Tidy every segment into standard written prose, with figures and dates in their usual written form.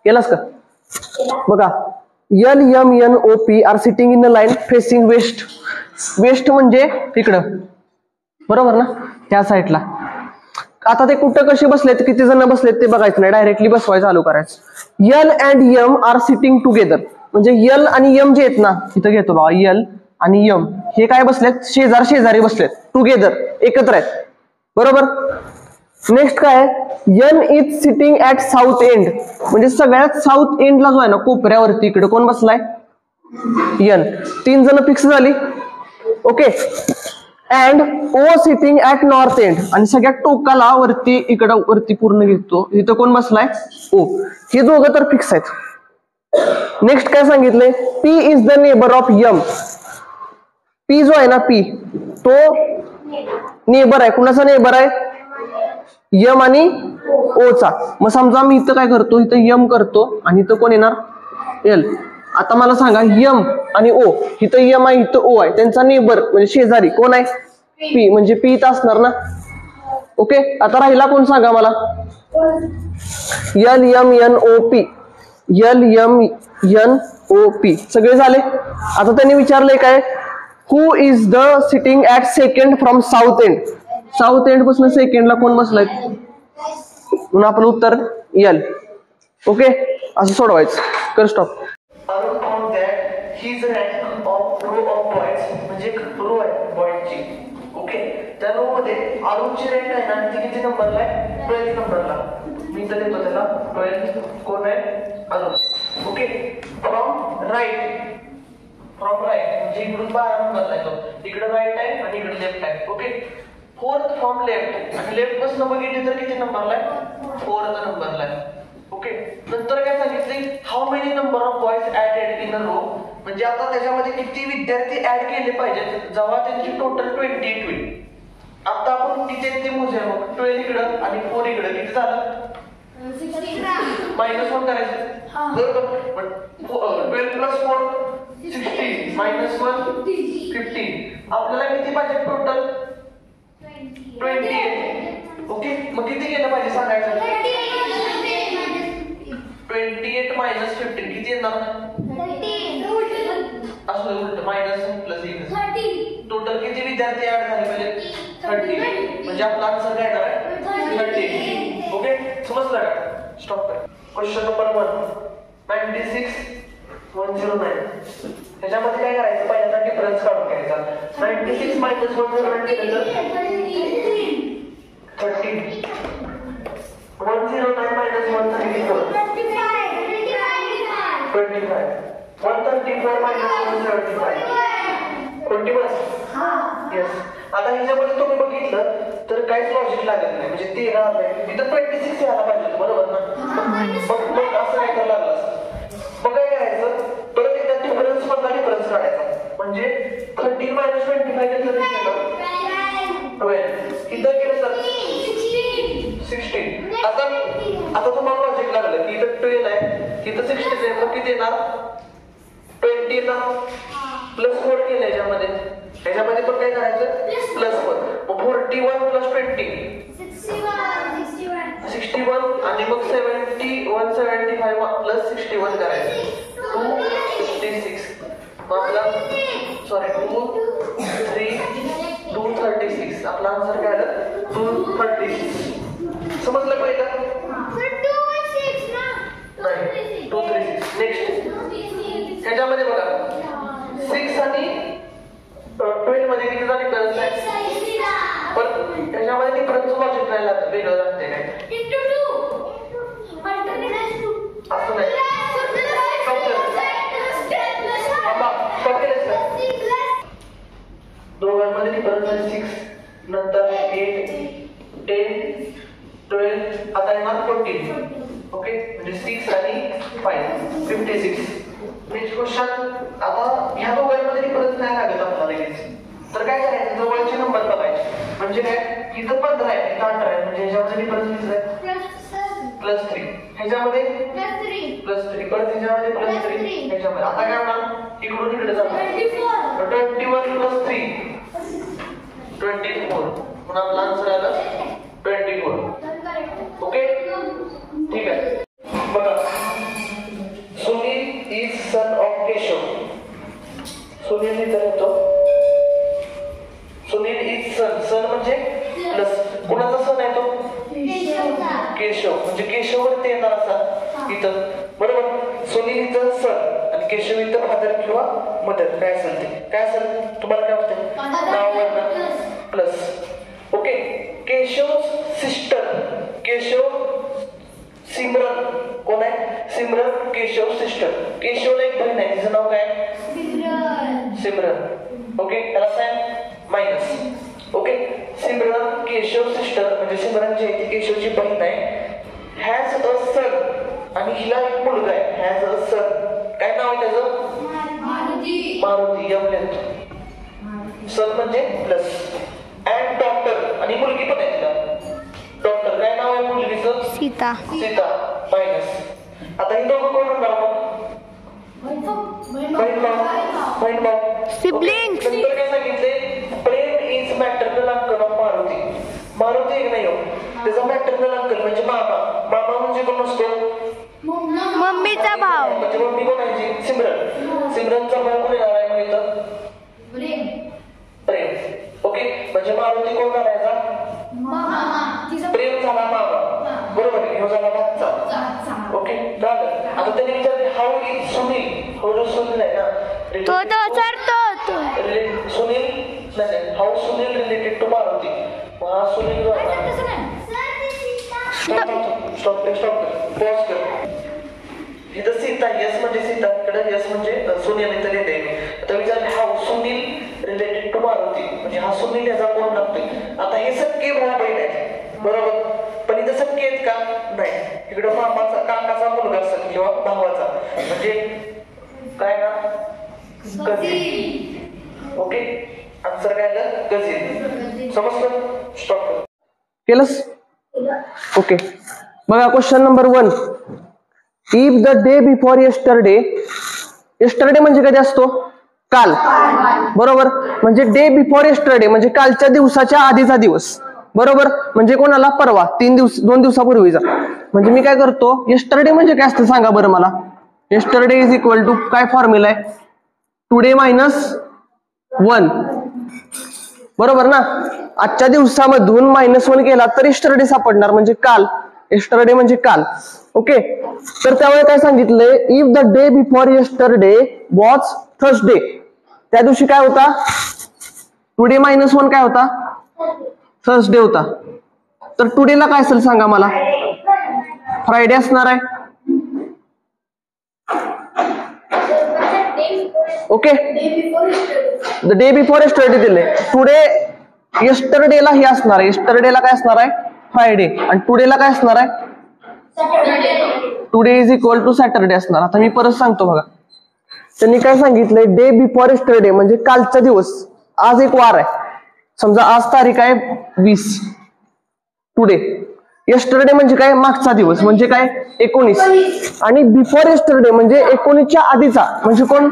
केलास का? बघा L M N O P are sitting in a line facing west. West म्हणजे इकडं, बरोबर ना, त्या साईडला. आता ते कुठं कसे बसलेत, किती जण बसलेत ते बघायचं नाही, डायरेक्टली बसवायला चालू करायचं. L and M are sitting together, म्हणजे L आणि M जे आहेत ना, इथं घेतो बघा L आणि M हे काय बसलेत, शेजार शेजारी बसलेत, टुगेदर एकत्र आहेत, बरोबर. नेक्स्ट काय, N is sitting at south end, म्हणजे सगळ्यात साऊथ एंडला जो आहे ना, कोपऱ्यावरती इकडे कोण बसलाय, N. 3 जण फिक्स झाली, okay. And O sitting at north end, आणि सगळ्यात टोकाला वरती इकडं वरती पूर्ण घेतो, इथं कोण बसलाय, O. हे दोघं तर फिक्स आहेत. नेक्स्ट काय सांगितलंय, P is the neighbour of M. P जो आहे ना, P तो नेबर आहे, कुणाचा नेबर आहे, M आणि O चा. मग समजा मी इथं काय करतो, इथं M करतो आणि इथं कोण येणार, L. आता मला सांगा M आणि O, इथं M आहे इथं O आहे, त्यांचा नेबर म्हणजे शेजारी कोण आहे, P, म्हणजे P इथं असणार ना, ओके. आता राहिला कोण सांगा मला, L M N O P. L M N O P सगळे झाले. आता त्यांनी विचारलंय काय, who is the sitting at second from south end. South end पासून सेकंडला कोण बसलाय, म्हणून आपलं उत्तर L, ओके. असं सोडवायचं, कर stop. His rank of row of boys, म्हणजे रो आहे बॉयची, ओके. त्या रो मध्ये अरुणची रँक आहे ना, ती किती नंबरला आहे, 12 नंबरला. मी तर देतो त्याला 12, कोण आहे, अरुण, ओके. फ्रॉम राईट म्हणजे इकडून 12 नंबरला आहे तो, इकडे राईट आहे आणि इकडे लेफ्ट आहे, ओके. फोर्थ फ्रॉम लेफ्ट, आणि लेफ्ट पासून बघितली तर किती नंबरला आहे, 4 नंबरला आहे, ओके. नंतर काय सांगितले, how many number of boys added in a row, म्हणजे आता त्याच्यामध्ये किती विद्यार्थी ऍड केले पाहिजेत जेव्हा त्यांची टोटल 28 होईल. आता आपण किती ते मोजूया, मग 12 इकडं आणि 4 इकडं, किती झालं, -1 करायचं, बरोबर. 12 + 4 16, -1 15. आपल्याला किती पाहिजे टोटल, 28, ओके. मग किती केलं पाहिजे सांगायचं, 28 - 15 किती येणार, असं उलट मायनस प्लस टोटल किती विद्यार्थी ऍड झाले पाहिजे, 30, म्हणजे आपला आन्सर काय येणार आहे, 30, ओके. समजलं का, स्टॉप कर. Question number 1, 96,109. ह्याच्यामध्ये काय करायचं, पहिल्यांदा डिफरन्स काढून घ्यायचा. 96 - 109 केलं तर 13, 109 - 134 25, 134 - 175 20 बस, येस. आता ह्याच्यामध्ये तुम्ही बघितलं तर काहीच लॉजिक लागत नाही, म्हणजे 13 आलंय इथं 26 यायला पाहिजे, बरोबर ना. मग असं काय करायला लागलं, मग काय करायचं, परत एकदा डिफरन्स मधला डिफरन्स काढायचा, म्हणजे 13 - 25 केलं तर इथं केलं तर 16. आता तुम्हाला लॉजिक लागलं की इथं 12 आहे, इथं 16 आहे, मग किती येणार, 20 ना, +4 केलं ह्याच्यामध्ये पण काय करायचं, +1. मग 41 + 20 61, आणि मग 175 + 61 करायचं, 256. मग आपला 236, आपला आन्सर काय आलं, 236. समजलं पहिलं, नाही 236. नेक्स्ट ह्याच्यामध्ये बघा 6 आणि 12 मध्ये किती झाली डिफरन्स आहे, पण ह्याच्यामध्ये डिफरन्स लॉजिक नाही लागत, वेगळं लागते काय, असं नाही. दोघांमध्ये डिफरन्स आहे 6, नंतर 8, 10, 12, आता येणार 14, ओके. म्हणजे 6 आणि 5 56. नेक्स्ट क्वेश्चन, आता ह्या दोघांमध्ये डिफरन्स नाही लागत आपल्याला लगेच, तर काय करायचं, जवळचे नंबर बघायचे, म्हणजे काय, इथं 15 आहे, इथं 18 आहे, म्हणजे ह्याच्यामध्ये डिफरन्स किती आहे, +3, ह्याच्यामध्ये +3, परत ह्याच्यामध्ये +3, ह्याच्यामध्ये. आता काय होणार, इकडून इकडे जाणार, 21 + 3 24, म्हणून आपला आन्सर आलं 24, ओके. ठीक आहे, बघा इथं बरोबर. सुनील इथं सर आणि केशव इथं फादर किंवा मदर काय असेल ते. काय असेल तुम्हाला काय वाटतं? नाव plus. Okay. Keshav sister. Keshav Simran कोण आहे? सिमरन केशव सिस्टर. केशवला एक बहीण आहे तिचं नाव काय? सिमरन. ओके. त्याला काय minus. Okay. Simran Keshav sister म्हणजे सिमरन जी आहे ती केशवची बहीण आहे. हॅज अ सन आणि हिला एक मुलगा आहे. हॅज अ सन. काय नाव आहे त्याचं? मारुती. सन म्हणजे प्लस. अँड डॉक्टर आणि मुलगी पण आहे तिला. डॉक्टर. काय नाव आहे मुलगीचं? सीता. मायनस. आता ही दोघं कोण होणार मग? सिबलिंग्स. नंतर काय सांगितले? Prem is maternal uncle of Maruti. Maruti एक नाही हो, त्याचा मॅटर्नल अंकल म्हणजे मामा. मामा म्हणजे कोण असतो? मम्मीचा भाव. म्हणजे मम्मी कोण आहे? सिमरन. सिमरनचा भाऊ कोण येणार आहे मग इथं? प्रेम. ओके. म्हणजे मारुती कोण करायचा? प्रेम झाला मामा. बरोबर. ह्यो झाला भाचा. ओके. झालं. आता त्यांनी विचारले how is Sunil. How Sunil आहे ना सुनील नाही. How Sunil related to Maruti. हा सुनील स्टॉप पॉज कर. इथं सीता. यस म्हणजे सीता. इकडे यस म्हणजे सुनील. इथं लिहिते. आता विचारले how Sunil related to Maruti म्हणजे हा सुनील याचा कोण लागतोय. आता हे सख्खे भाऊ बहीण आहेत बरोबर. पण इथं सख्खे आहेत का? नाही. इकडं मामाचा काकाचा मुलगा असेल किंवा भावाचा म्हणजे काय ना कझिन. ओके. आन्सर काय झालं? कझिन. समजलं? स्टॉप केलंस. ओके. बघा question number 1. If the day before yesterday. Yesterday म्हणजे कधी असतो? काल. बरोबर. म्हणजे डे बिफोर येस्टरडे म्हणजे कालच्या दिवसाच्या आधीचा दिवस. बरोबर. म्हणजे कोणाला? परवा. 2 दिवसापूर्वीचा. म्हणजे मी काय करतो? येस्टरडे म्हणजे काय असतं सांगा बरं मला. येस्टरडे इज इक्वल टू काय फॉर्म्युला आहे? Today minus 1. बरोबर ना. आजच्या दिवसामधून -1 केला तर येस्टरडे सापडणार म्हणजे काल. येस्टरडे म्हणजे काल. ओके. तर त्यामुळे काय सांगितलंय? If the day before yesterday was Thursday. त्या दिवशी काय होता? टुडे -1 काय होता? थर्सडे होता. तर टुडेला काय असेल सांगा मला? फ्रायडे असणार आहे. Okay. The day before yesterday दिले. टुडे येस्टरडेला हे असणार आहे. येस्टरडेला काय असणार आहे? फ्रायडे. आणि टुडेला काय असणार आहे? Today is equal to Saturday असणार. आता मी परत सांगतो बघा. त्यांनी काय सांगितलंय? डे बिफोर येस्टरडे म्हणजे कालचा दिवस. आज एक वार आहे. समजा आज तारीख आहे 20. टुडे. येस्टरडे म्हणजे काय? मागचा दिवस म्हणजे काय? 19. आणि बिफोर येस्टरडे म्हणजे 19च्या आधीचा म्हणजे कोण?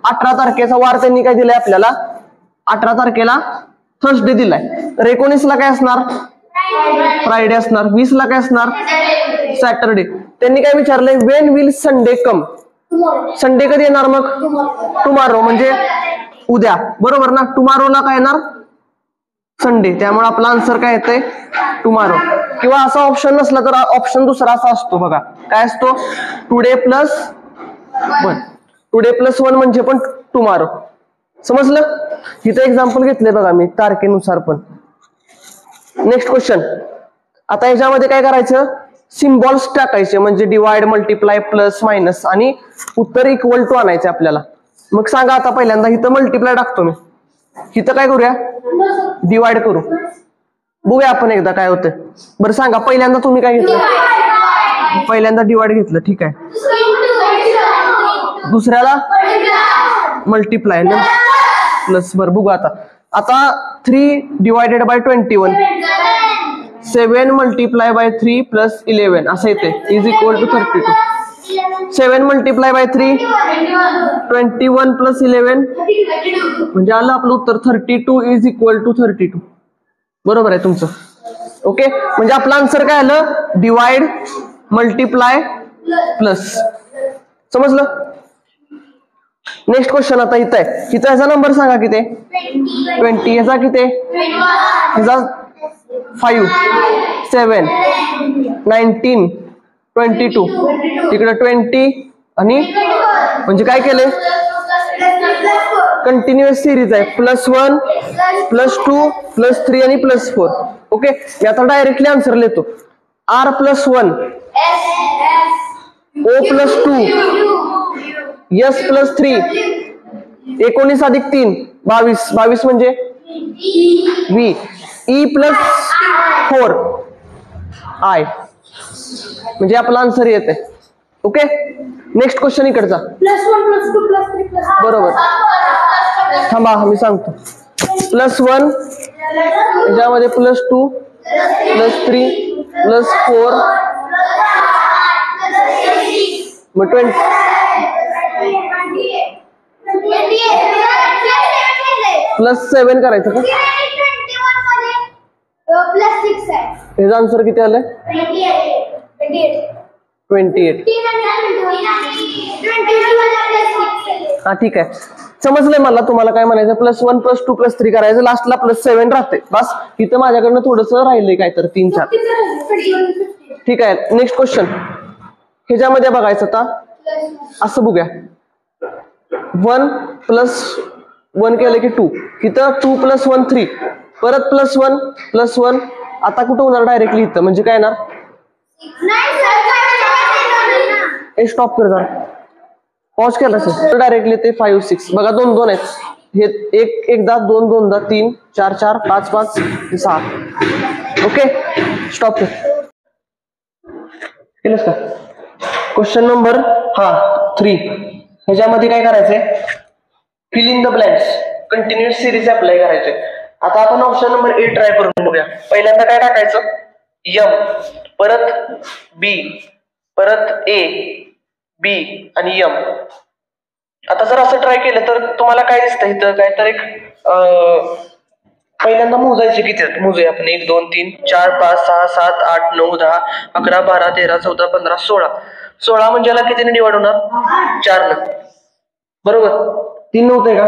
18 तारखेचा वार त्यांनी काय दिलाय आपल्याला? 18 तारखेला थर्सडे दिलाय. तर 19ला काय असणार? फ्रायडे असणार. 20ला काय असणार? सॅटरडे. त्यांनी काय विचारलंय? When will Sunday come. Sunday कधी येणार मग? टुमारो म्हणजे उद्या. बरोबर ना. टुमारोला काय येणार? संडे. त्यामुळे आपला आन्सर काय येतंय? टुमारो. किंवा असा ऑप्शन नसला तर ऑप्शन दुसरा असा असतो बघा. काय असतो? Today plus 1. टुडे प्लस 1 म्हणजे पण टुमारो. समजलं? इथं एक्झाम्पल घेतले बघा मी तारखेनुसार पण. Next question. आता याच्यामध्ये काय करायचं? सिम्बॉल्स टाकायचे म्हणजे डिवाइड, मल्टिप्लाय, प्लस, मायनस आणि उत्तर इक्वल टू आणायचे आपल्याला. मग सांगा आता पहिल्यांदा इथं मल्टिप्लाय टाकतो मी. इथं काय करूया? डिवाइड करू. बघूया आपण एकदा काय होतं. बरं सांगा पहिल्यांदा तुम्ही काय घेतलं? पहिल्यांदा डिवाइड घेतलं. ठीक आहे. दुसऱ्याला मल्टिप्लाय प्लस. बरं बघू आता. आता 3 divided by 21. 7 multiply by 3 plus 11 असं येते. Is equal to 32. 7 multiply by 3 21 plus 11 म्हणजे आलं आपलं उत्तर 32 इज इक्वल टू 32. बरोबर आहे तुमचं. ओके. म्हणजे आपलं आन्सर काय आलं? Divide, multiply, plus. समजलं? नेक्स्ट क्वेश्चन आता इथं आहे. इथं याचा नंबर सांगा किती? 20. याचा किती? याचा 5, 7, 19, 22 इकडे 20 आणि म्हणजे काय केलंय कंटिन्युअस सिरीज आहे +1 +2 +3 आणि +4 ओके मी आता डायरेक्टली आन्सर लिहितो R + 1 O + 2 S + 3 19 + 3 22 22 म्हणजे V E + 4 I म्हणजे आपला आन्सर येते ओके नेक्स्ट क्वेश्चन इकडचा +1 +2 +3 बरोबर थांबा मी सांगतो +1 त्याच्यामध्ये +2 +3 +4 मग 20 +7 करायचं का ह्याचा आन्सर किती आलाय 28 हा ठीक आहे समजलंय मला तुम्हाला काय म्हणायचं +1 +2 +3 करायचं लास्टला +7 राहते बस इथं माझ्याकडनं थोडस राहिलंय काय तर 3-4 ठीक आहे नेक्स्ट क्वेश्चन ह्याच्यामध्ये बघायचं आता असं बघूया 1 + 1 केलं की 2 इथं 2 + 1 3 परत +1 +1 आता कुठं होणार डायरेक्टली इथं म्हणजे काय येणार हे स्टॉप कर जरा पॉज केला सर डायरेक्टली ते 5 6 बघा 2 2 आहेत हे एक एकदा 2 2दा 3 4 4 5 5 6 ओके स्टॉप कर केलंस का क्वेश्चन नंबर 3 ह्याच्यामध्ये काय करायचंय fill in the blanks continuous series apply करायचे आता आपण ऑप्शन नंबर 8 ट्राय करून बघूया पहिल्यांदा काय टाकायचं M परत B परत A B आणि M आता जर असं ट्राय केलं तर तुम्हाला काय दिसतं इथं काय तर एक पहिल्यांदा मोजायचे किती आहेत मोजूया आपण 1 2 3 4 5 6 7 8 9 10 11 12 13 14 15 16 म्हणजे याला कितीने डिवाइड होणार 4 न बरोबर 3 नव्हते का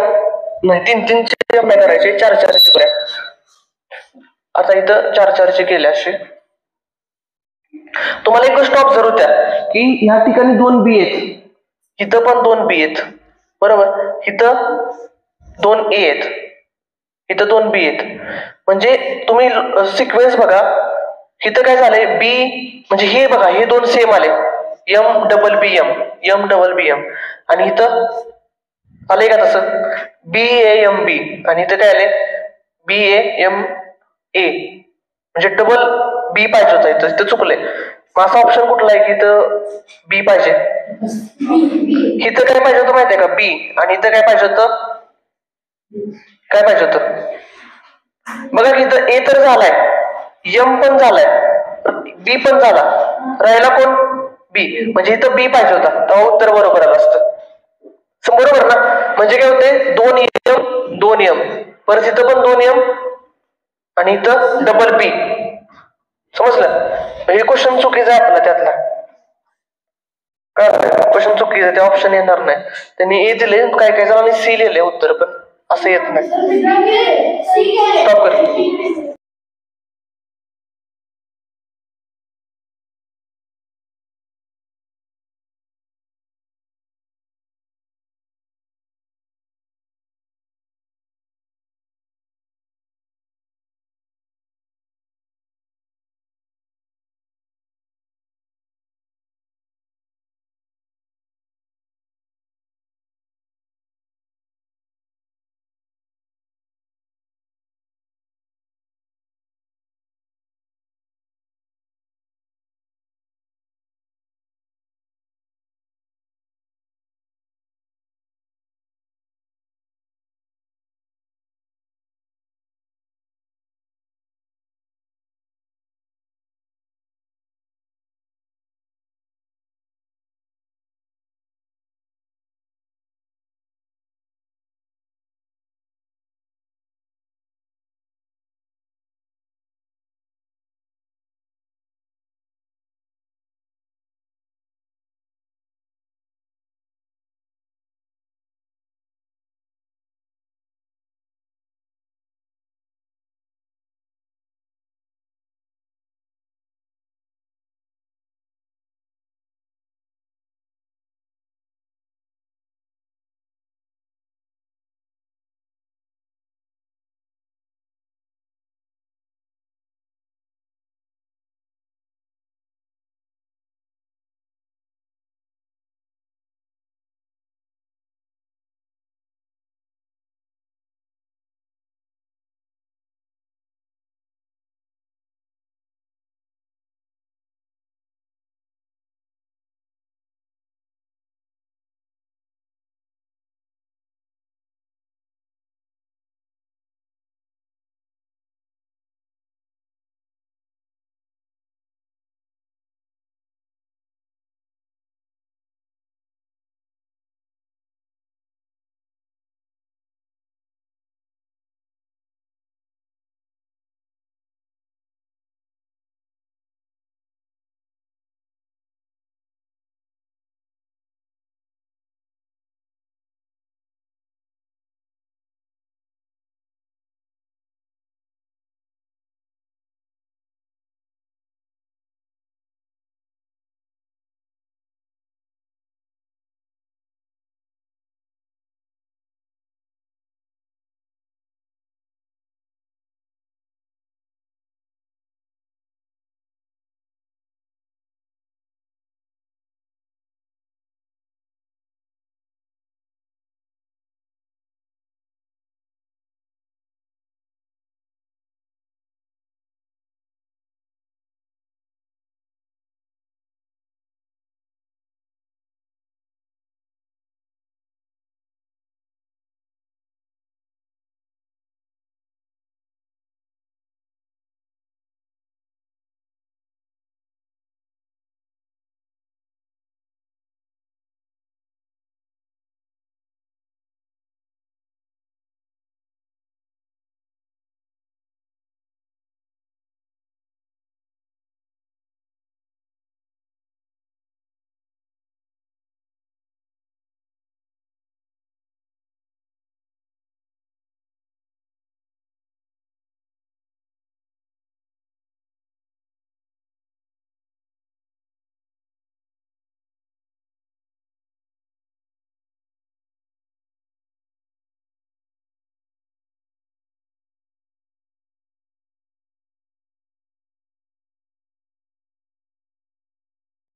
नाही 3 3 चे अप्लाय करायचे 4 4 चे करूया आता इथं 4 4 चे केले असे तुम्हाला एक गोष्ट ऑब्झर्व होत्या की ह्या ठिकाणी 2 B आहेत इथं पण 2 B आहेत बरोबर इथं 2 A आहेत इथं 2 B आहेत म्हणजे तुम्ही सिक्वेन्स बघा इथं काय झालंय B म्हणजे हे बघा हे 2 सेम आले M double B M M double B M आणि इथं आलंय का तसं B A M B आणि इथं काय आले B A M A म्हणजे डबल बी पाहिजे होतं इथं चुकलंय मग असा ऑप्शन कुठला आहे की इथं बी पाहिजे इथं काय पाहिजे होतं माहितीये का बी आणि इथं काय पाहिजे होतं काय पाहिजे होतं बघा की इथं ए तर झालाय एम पण झालाय बी पण झाला राहिला कोण बी म्हणजे इथं बी पाहिजे होता तेव्हा उत्तर बरोबर आलं असतं बरोबर ना म्हणजे काय होते 2 एम परत इथं पण 2 एम आणि इथं डबल बी समजलं हे क्वेश्चन चुकीचं आहे आपला त्यातला क्वेश्चन चुकीचं आहे ते ऑप्शन येणार नाही त्यांनी ए दिले काय काय जणांनी सी लिहिले उत्तर पण असं येत नाही स्टॉप कर